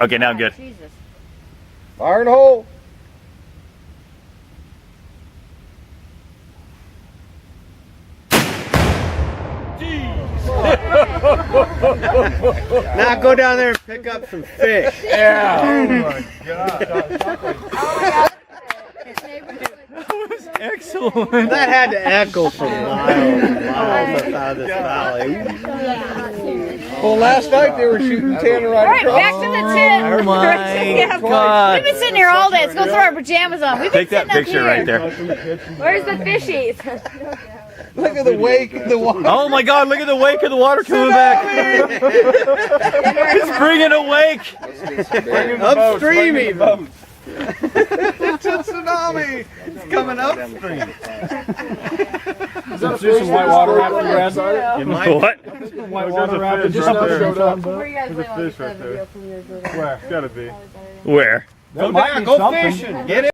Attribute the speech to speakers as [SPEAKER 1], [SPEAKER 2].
[SPEAKER 1] Okay, now I'm good.
[SPEAKER 2] Jesus.
[SPEAKER 3] Fire in the hole. Now go down there and pick up some fish.
[SPEAKER 1] Yeah.
[SPEAKER 4] Oh my God.
[SPEAKER 1] Excellent.
[SPEAKER 3] That had to echo for miles and miles up out of this valley. Well, last night they were shooting 10 right
[SPEAKER 2] All right,
[SPEAKER 3] across.
[SPEAKER 2] back to the tent.
[SPEAKER 1] Oh my God.
[SPEAKER 2] We've been sitting here all day. Let's go throw our pajamas on. We've been
[SPEAKER 1] Take that
[SPEAKER 2] sitting up
[SPEAKER 1] picture
[SPEAKER 2] here.
[SPEAKER 1] right there.
[SPEAKER 2] Where's the fishies?
[SPEAKER 3] Look at the wake of the water.
[SPEAKER 1] Oh my God, look at the wake of the water coming back. It's bringing a wake.
[SPEAKER 3] Upstream even. It's a tsunami. It's coming upstream.
[SPEAKER 4] Is that some white water rafting, Brad?
[SPEAKER 1] What?
[SPEAKER 4] White water rafting just
[SPEAKER 5] Something
[SPEAKER 4] now showed up.
[SPEAKER 2] Where you guys
[SPEAKER 4] There's a fish right there. Where? It's gotta be.
[SPEAKER 1] Where?
[SPEAKER 4] That might be
[SPEAKER 3] Go
[SPEAKER 4] something.
[SPEAKER 3] fishing. Get it.